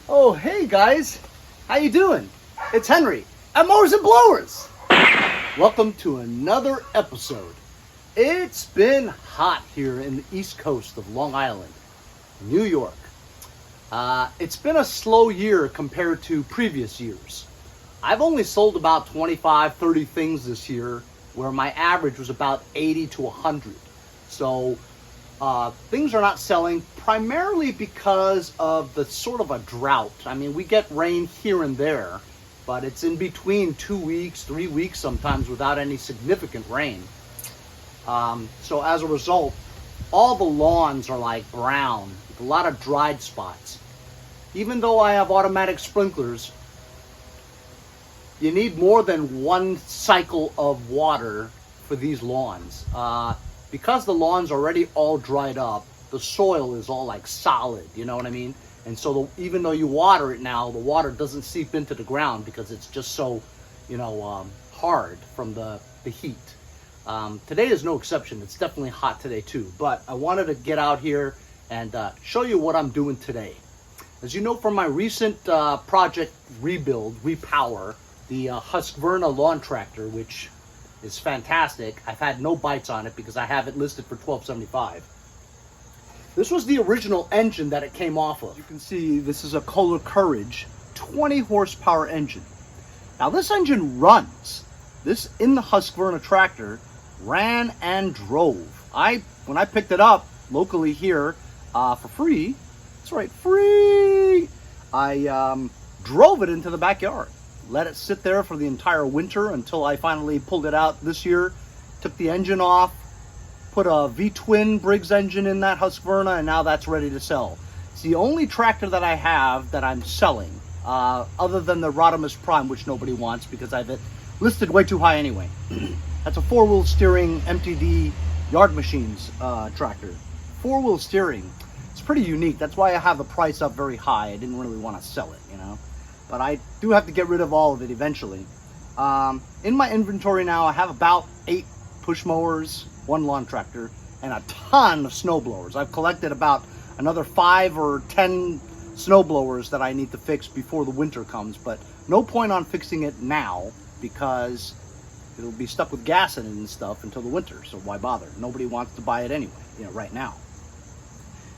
Oh, hey guys, how you doing? It's Henry at Mowers and Blowers. Welcome to another episode. It's been hot here in the East Coast of Long Island, New York. It's been a slow year compared to previous years. I've only sold about 25, 30 things this year, where my average was about 80 to 100. So things are not selling primarily because of the sort of a drought. I mean, we get rain here and there, but it's in between 2 weeks, 3 weeks sometimes without any significant rain. So as a result, all the lawns are like brown with a lot of dried spots. Even though I have automatic sprinklers, you need more than one cycle of water for these lawns. Because the lawn's already all dried up, the soil is all like solid, you know what I mean? And so even though you water it now, the water doesn't seep into the ground because it's just so, hard from the heat. Today is no exception. It's definitely hot today too. But I wanted to get out here and show you what I'm doing today. As you know from my recent project repower, the Husqvarna lawn tractor, which is fantastic. I've had no bites on it because I have it listed for $12.75. This was the original engine that it came off of. You can see this is a Kohler Courage 20 horsepower engine. Now this engine runs. This in the Husqvarna tractor ran and drove. When I picked it up locally here for free, that's right, free, I drove it into the backyard. Let it sit there for the entire winter until I finally pulled it out this year. Took the engine off, put a V-twin Briggs engine in that Husqvarna, and now that's ready to sell. It's the only tractor that I have that I'm selling, other than the Rodimus Prime, which nobody wants because I have it listed way too high anyway. That's a four-wheel steering MTD Yard Machines tractor. Four-wheel steering. It's pretty unique. That's why I have the price up very high. I didn't really want to sell it, But I do have to get rid of all of it eventually. In my inventory now, I have about 8 push mowers, 1 lawn tractor, and a ton of snow blowers. I've collected about another 5 or 10 snow blowers that I need to fix before the winter comes. But no point on fixing it now because it'll be stuck with gas in it and stuff until the winter. So why bother? Nobody wants to buy it anyway, right now.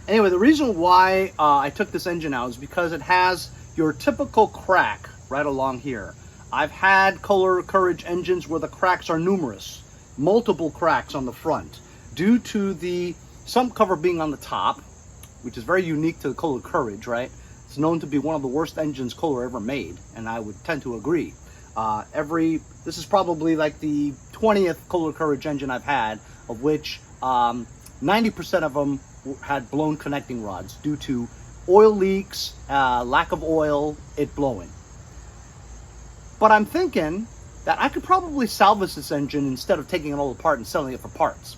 Anyway, the reason why I took this engine out is because it has your typical crack right along here. I've had Kohler Courage engines where the cracks are numerous, multiple cracks on the front due to the sump cover being on the top, which is very unique to the Kohler Courage, right? It's known to be one of the worst engines Kohler ever made, and I would tend to agree. This is probably like the 20th Kohler Courage engine I've had, of which 90% of them had blown connecting rods due to oil leaks, lack of oil, it blowing. But I'm thinking that I could probably salvage this engine instead of taking it all apart and selling it for parts.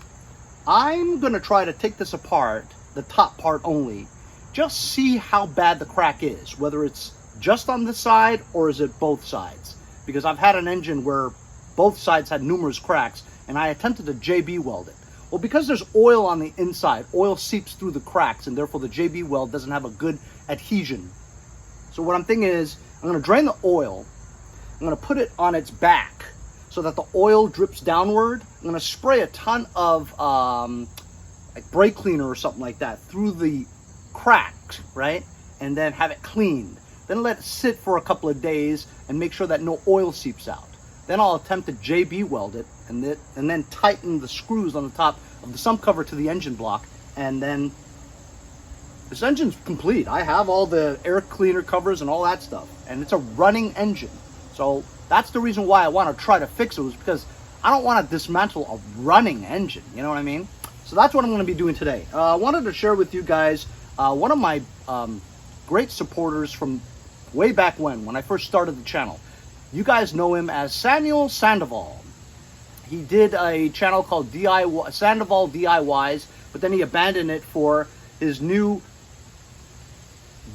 I'm going to try to take this apart, the top part only, just see how bad the crack is, whether it's just on this side or is it both sides. Because I've had an engine where both sides had numerous cracks and I attempted to Jbweld it. Well, because there's oil on the inside, oil seeps through the cracks, and therefore the Jbweld doesn't have a good adhesion. So what I'm thinking is, I'm going to drain the oil, I'm going to put it on its back so that the oil drips downward. I'm going to spray a ton of like brake cleaner or something like that through the cracks, right? And then have it cleaned. Then let it sit for a couple of days and make sure that no oil seeps out. Then I'll attempt to Jbweld it and then tighten the screws on the top of the sump cover to the engine block, and then this engine's complete. I have all the air cleaner covers and all that stuff, and it's a running engine. So that's the reason why I want to try to fix it, was because I don't want to dismantle a running engine, you know what I mean? So that's what I'm going to be doing today. I wanted to share with you guys one of my great supporters from way back when I first started the channel. You guys know him as Samuel Sandoval. He did a channel called Sandoval DIYs, but then he abandoned it for his new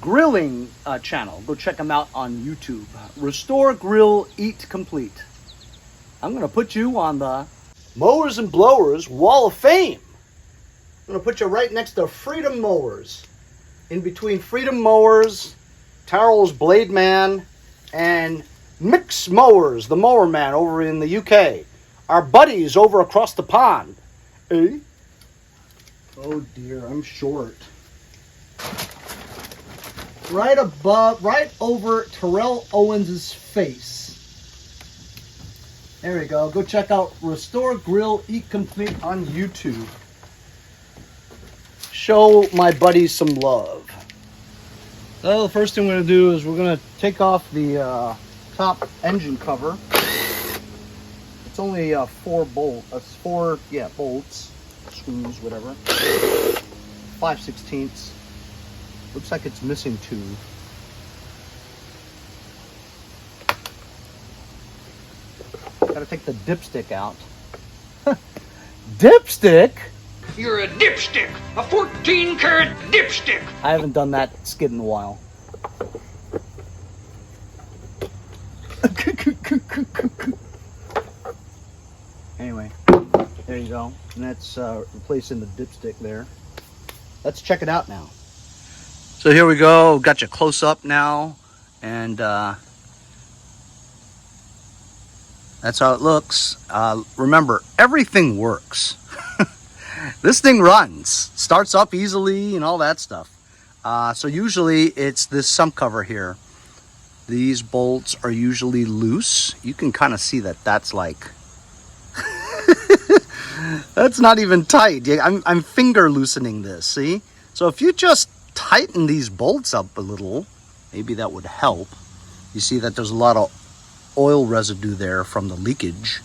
grilling channel. Go check him out on YouTube. Restore, Grill, Eat Complete. I'm going to put you on the Mowers and Blowers Wall of Fame. I'm going to put you right next to Freedom Mowers. In between Freedom Mowers Tarrell's Blade Man, and Mick's Mowers, the Mower Man over in the UK. Our buddies over across the pond. Eh? Oh dear, I'm short. Right over Terrell Owens' face. There we go. Go check out Restore Grill Eat Complete on YouTube. Show my buddies some love. So the first thing we're going to do is we're going to take off the top engine cover. It's only four bolts, screws, whatever. 5/16. Looks like it's missing two. Gotta take the dipstick out. Dipstick? You're a dipstick! A 14-karat dipstick! I haven't done that skid in a while. Anyway, there you go. And that's replacing the dipstick there. Let's check it out now. So here we go. Got you close up now. And that's how it looks. Remember, everything works. This thing runs, starts up easily and all that stuff. So usually it's this sump cover here. These bolts are usually loose. You can kind of see that that's like, that's not even tight. I'm finger loosening this, see? So if you just tighten these bolts up a little, maybe that would help. You see that there's a lot of oil residue there from the leakage.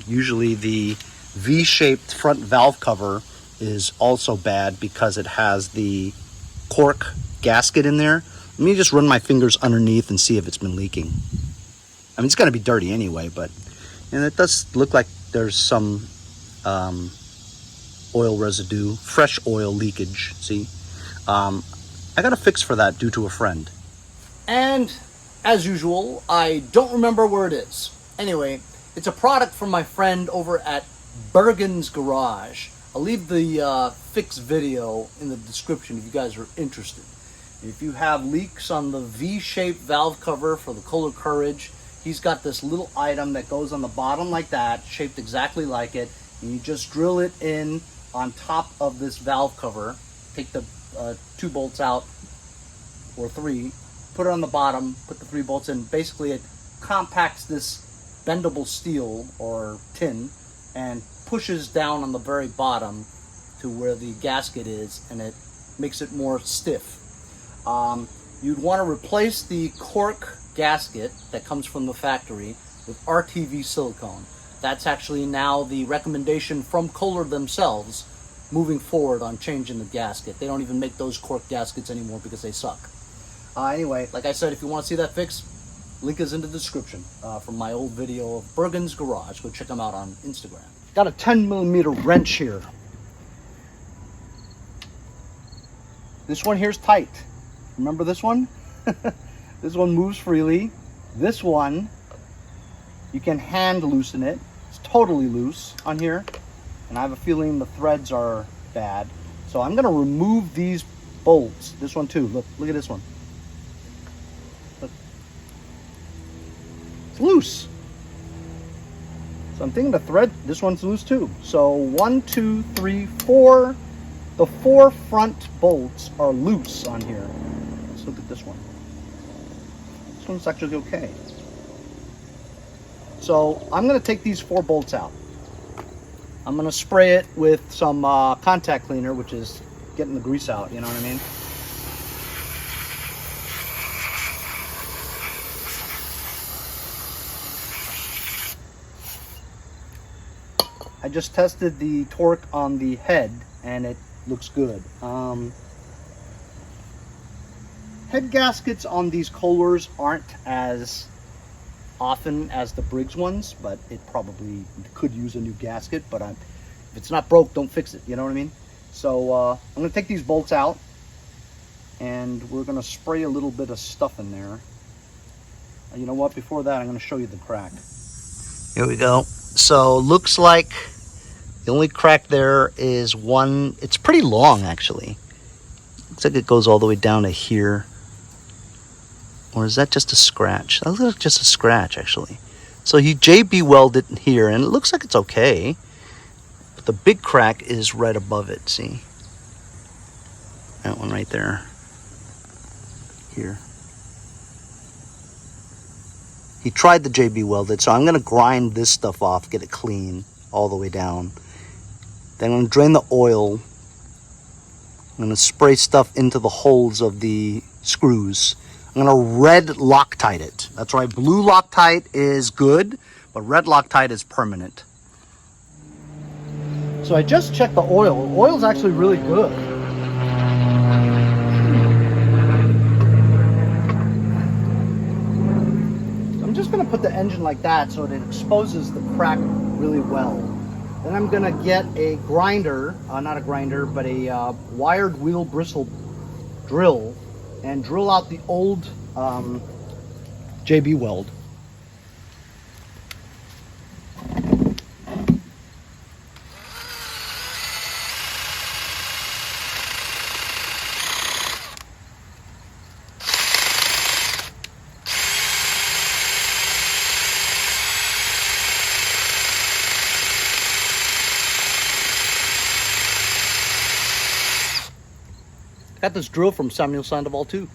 Usually the V-shaped front valve cover is also bad because it has the cork gasket in there. Let me just run my fingers underneath and see if it's been leaking. I mean, it's going to be dirty anyway, but and it does look like there's some oil residue, fresh oil leakage, see? I got a fix for that due to a friend. And as usual, I don't remember where it is. Anyway, it's a product from my friend over at Burgins Garage. I'll leave the fix video in the description if you guys are interested. If you have leaks on the V-shaped valve cover for the Kohler Courage, he's got this little item that goes on the bottom like that, shaped exactly like it, and you just drill it in on top of this valve cover. Take the 2 bolts out, or 3, put it on the bottom, put the 3 bolts in. Basically it compacts this bendable steel or tin and pushes down on the very bottom to where the gasket is, and it makes it more stiff. You'd want to replace the cork gasket that comes from the factory with RTV silicone. That's actually now the recommendation from Kohler themselves moving forward on changing the gasket. They don't even make those cork gaskets anymore because they suck. Anyway, like I said, if you want to see that fix, link is in the description from my old video of Burgins Garage. Go check them out on Instagram. Got a 10mm wrench here. This one here's tight. Remember this one? This one moves freely. This one, you can hand loosen it. It's totally loose on here. And I have a feeling the threads are bad. So I'm gonna remove these bolts. This one too, look at this one. Look. It's loose. So I'm thinking the thread, this one's loose too. So 1, 2, 3, 4. The 4 front bolts are loose on here. Let's look at this one. This one's actually okay. So I'm going to take these 4 bolts out. I'm going to spray it with some contact cleaner, which is getting the grease out, you know what I mean? I just tested the torque on the head and it looks good. Head gaskets on these Kohlers aren't as often as the Briggs ones, but it probably could use a new gasket. But if it's not broke, don't fix it, you know what I mean? So I'm going to take these bolts out and we're going to spray a little bit of stuff in there. You know what, before that I'm going to show you the crack. Here we go. So looks like the only crack there is one. It's pretty long actually. Looks like it goes all the way down to here. Or is that just a scratch? That looks like just a scratch, actually. So he Jbwelded it here, and it looks like it's okay. But the big crack is right above it, see? That one right there. Here. He tried the Jbwelded, so I'm going to grind this stuff off, get it clean all the way down. Then I'm going to drain the oil. I'm going to spray stuff into the holes of the screws. I'm going to red Loctite it. That's right, blue Loctite is good, but red Loctite is permanent. So I just checked the oil. The oil's actually really good. I'm just going to put the engine like that so it exposes the crack really well. Then I'm going to get a grinder, not a grinder, but a wired wheel bristle drill, and drill out the old Jbweld. Got this drill from Samuel Sandoval too.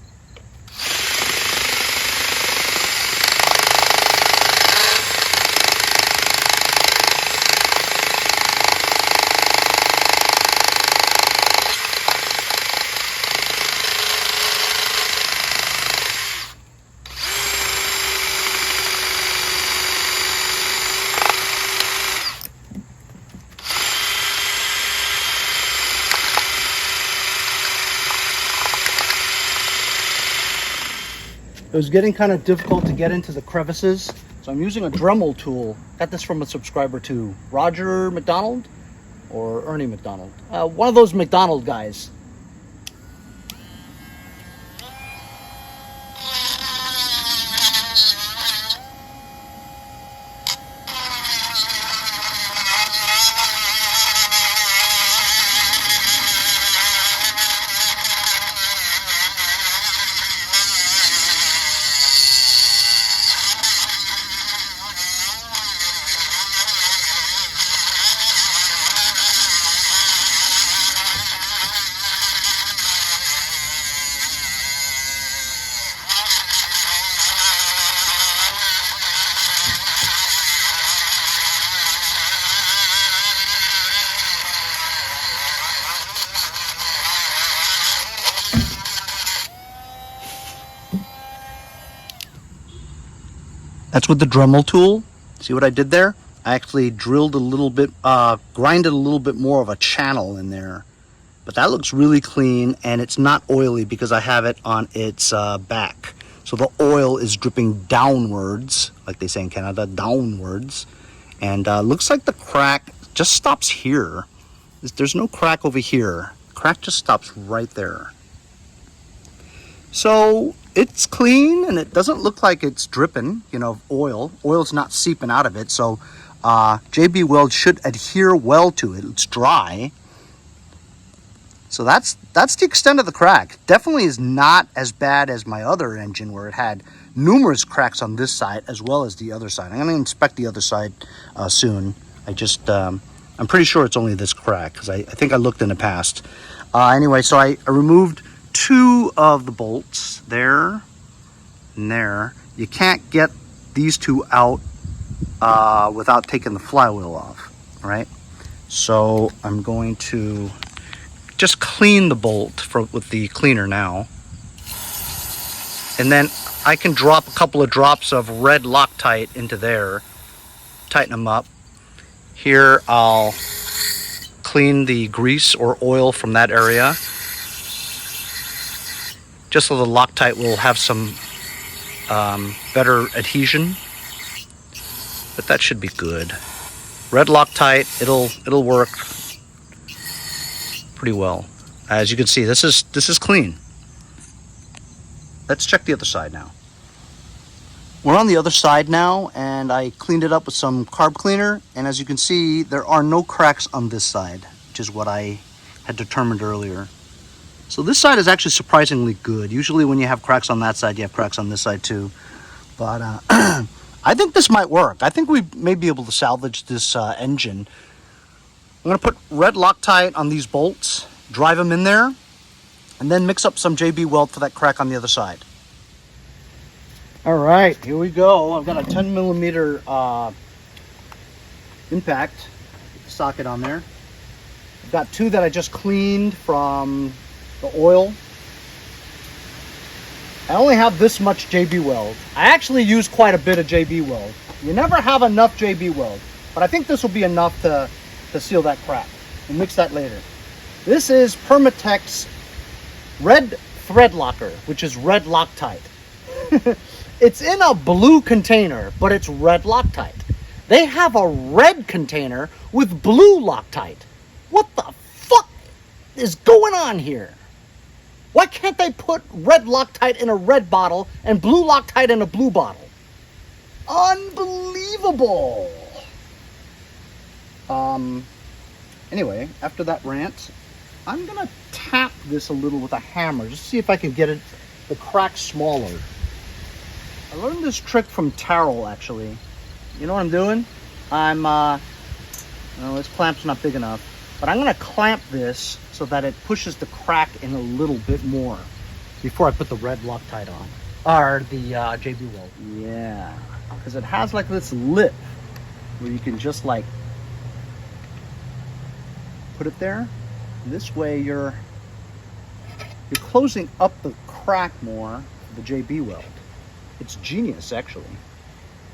It was getting kind of difficult to get into the crevices, so I'm using a Dremel tool. Got this from a subscriber too, Roger McDonald or Ernie McDonald. One of those McDonald guys. That's with the Dremel tool. See what I did there? I actually drilled a little bit, grinded a little bit more of a channel in there. But that looks really clean, and it's not oily because I have it on its back. So the oil is dripping downwards, like they say in Canada, downwards. And looks like the crack just stops here. There's no crack over here. Crack just stops right there. So it's clean, and it doesn't look like it's dripping, you know, oil. Oil's not seeping out of it, so Jbweld should adhere well to it. It's dry. So that's the extent of the crack. Definitely is not as bad as my other engine where it had numerous cracks on this side as well as the other side. I'm going to inspect the other side soon. I'm pretty sure it's only this crack because I think I looked in the past. Anyway, so I removed 2 of the bolts there and there. You can't get these 2 out without taking the flywheel off, right? So I'm going to just clean the bolt with the cleaner now. And then I can drop a couple of drops of red Loctite into there, tighten them up. Here I'll clean the grease or oil from that area, just so the Loctite will have some better adhesion. But that should be good. Red Loctite, it'll work pretty well. As you can see, this is clean. Let's check the other side now. We're on the other side now, and I cleaned it up with some carb cleaner, and as you can see, there are no cracks on this side, which is what I had determined earlier. So this side is actually surprisingly good. Usually when you have cracks on that side, you have cracks on this side too. But I think this might work. I think we may be able to salvage this engine. I'm going to put red Loctite on these bolts, drive them in there, and then mix up some Jbweld for that crack on the other side. All right, here we go. I've got a 10 millimeter impact socket on there. I've got two that I just cleaned from the oil. I only have this much Jbweld. I actually use quite a bit of Jbweld. You never have enough Jbweld, but I think this will be enough to seal that crack. We'll mix that later. This is Permatex Red Thread Locker, which is red Loctite. It's in a blue container, but it's red Loctite. They have a red container with blue Loctite. What the fuck is going on here? Why can't they put red Loctite in a red bottle and blue Loctite in a blue bottle? Unbelievable. Anyway, after that rant, I'm gonna tap this a little with a hammer, just see if I can get the crack smaller. I learned this trick from Terrell, actually. You know what I'm doing? This clamp's not big enough, but I'm gonna clamp this so that it pushes the crack in a little bit more before I put the red Loctite on, or the Jbweld. Yeah, because it has like this lip where you can just like put it there. This way you're closing up the crack more with the Jbweld. It's genius, actually.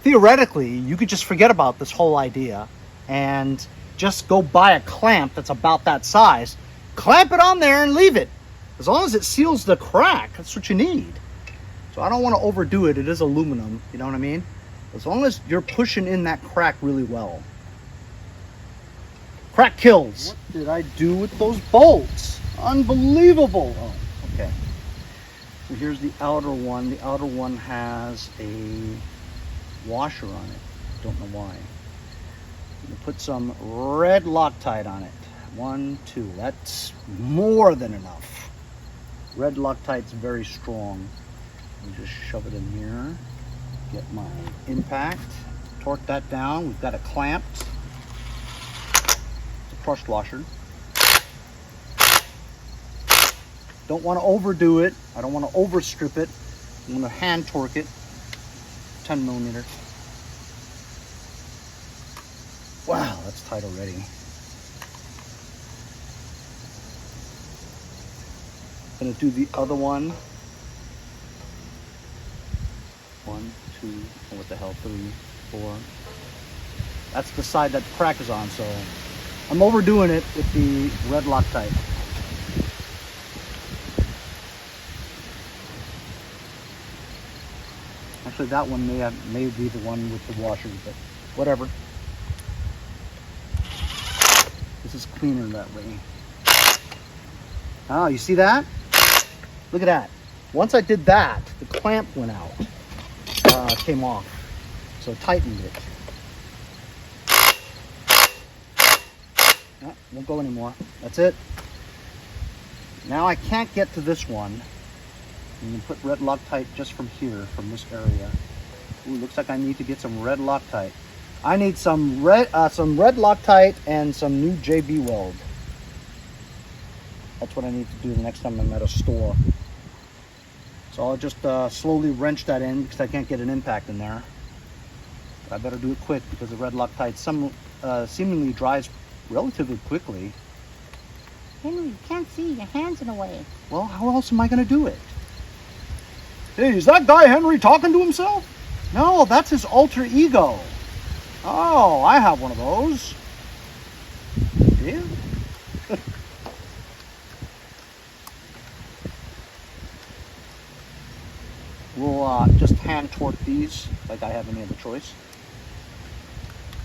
Theoretically, you could just forget about this whole idea and just go buy a clamp that's about that size, clamp it on there and leave it. As long as it seals the crack, that's what you need. So I don't want to overdo it. It is aluminum, you know what I mean? As long as you're pushing in that crack really well. Crack kills. What did I do with those bolts? Unbelievable. Oh, okay. So here's the outer one. The outer one has a washer on it. Don't know why. I'm gonna put some red Loctite on it. 1, 2. That's more than enough. Red Loctite's very strong. Let me just shove it in here. Get my impact. Torque that down. We've got it clamped. It's a crushed washer. Don't want to overdo it. I don't want to overstrip it. I'm going to hand torque it. 10 millimeter. Wow, that's tight already. Gonna do the other one. 1, 2, what the hell, 3, 4. That's the side that the crack is on, so I'm overdoing it with the red Loctite. Actually, that one may be the one with the washers, but whatever. This is cleaner that way. Oh, you see that? Look at that. Once I did that, the clamp went out. Came off. So tightened it. No, won't go anymore. That's it. Now I can't get to this one. I'm going to put red Loctite just from here, from this area. Ooh, looks like I need to get some red Loctite. I need some red Loctite and some new Jbweld. That's what I need to do the next time I'm at a store. So I'll just slowly wrench that in because I can't get an impact in there. But I better do it quick because the red Loctite seemingly dries relatively quickly. Henry, you can't see. Your hand's in the way. Well, how else am I going to do it? Hey, is that guy Henry talking to himself? No, that's his alter ego. Oh, I have one of those. Yeah. We'll just hand torque these like I have any other choice.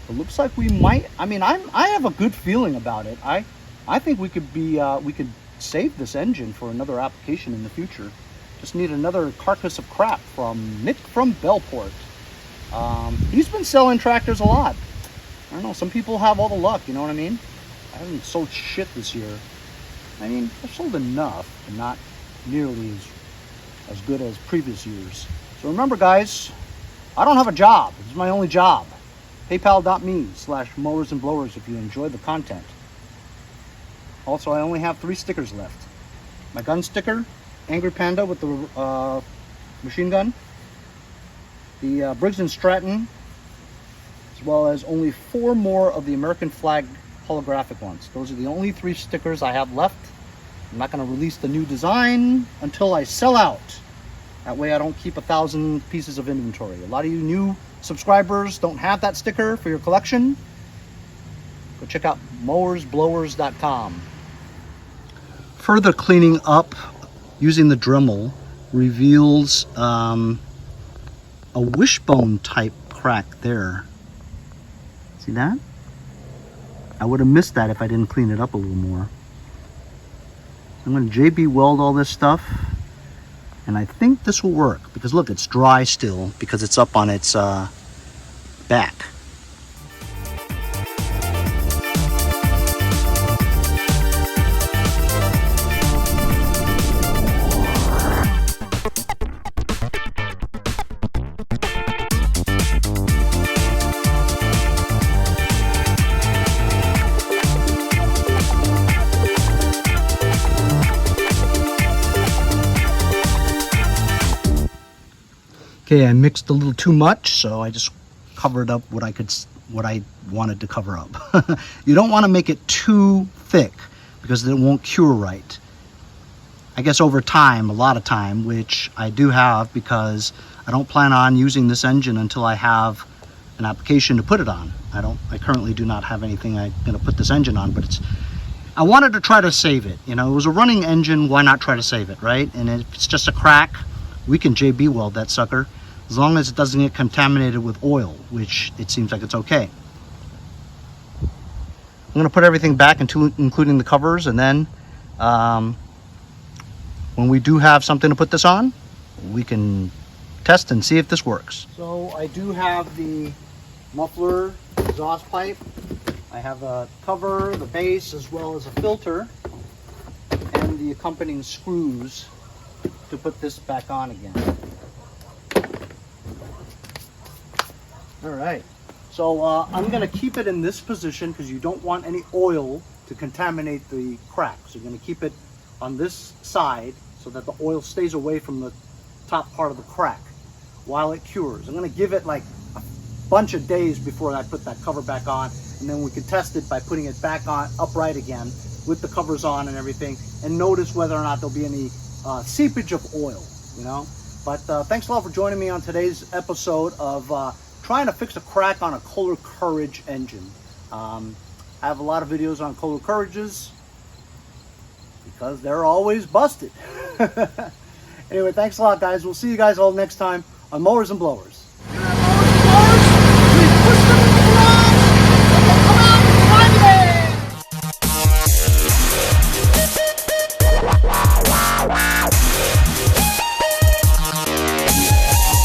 It looks like we might. I mean, I have a good feeling about it. I think we could save this engine for another application in the future. Just need another carcass of crap from Nick from Bellport. He's been selling tractors a lot. I don't know, some people have all the luck, you know what I mean? I haven't sold shit this year. I mean, I've sold enough, but not nearly as good as previous years. So remember, guys, I don't have a job. This is my only job. PayPal.me/mowers and blowers if you enjoy the content. Also, I only have 3 stickers left. My gun sticker, Angry Panda with the machine gun, the Briggs & Stratton, as well as only 4 more of the American flag holographic ones. Those are the only 3 stickers I have left. I'm not going to release the new design until I sell out. That way I don't keep 1,000 pieces of inventory. A lot of you new subscribers don't have that sticker for your collection. Go check out mowersblowers.com. Further cleaning up using the Dremel reveals a wishbone type crack there. See that? I would have missed that if I didn't clean it up a little more. I'm going to Jbweld all this stuff, and I think this will work because look, it's dry still because it's up on its back. Okay, I mixed a little too much, so I just covered up what I wanted to cover up. You don't want to make it too thick because it won't cure right. I guess over time, a lot of time, which I do have because I don't plan on using this engine until I have an application to put it on. I currently do not have anything I'm going to put this engine on, but I wanted to try to save it. You know, it was a running engine, why not try to save it, right? And if it's just a crack, we can Jbweld that sucker as long as it doesn't get contaminated with oil, which it seems like it's okay. I'm going to put everything back including the covers, and then when we do have something to put this on, we can test and see if this works. So I do have the muffler exhaust pipe. I have a cover, the base, as well as a filter, and the accompanying screws to put this back on again. All right, so I'm going to keep it in this position because you don't want any oil to contaminate the crack. So you're going to keep it on this side so that the oil stays away from the top part of the crack while it cures. I'm going to give it like a bunch of days before I put that cover back on, and then we can test it by putting it back on upright again with the covers on and everything, and notice whether or not there'll be any seepage of oil, you know. But thanks a lot for joining me on today's episode of trying to fix a crack on a Kohler Courage engine. I have a lot of videos on Kohler Courages because they're always busted. Anyway, thanks a lot, guys. We'll see you guys all next time on Mowers and Blowers.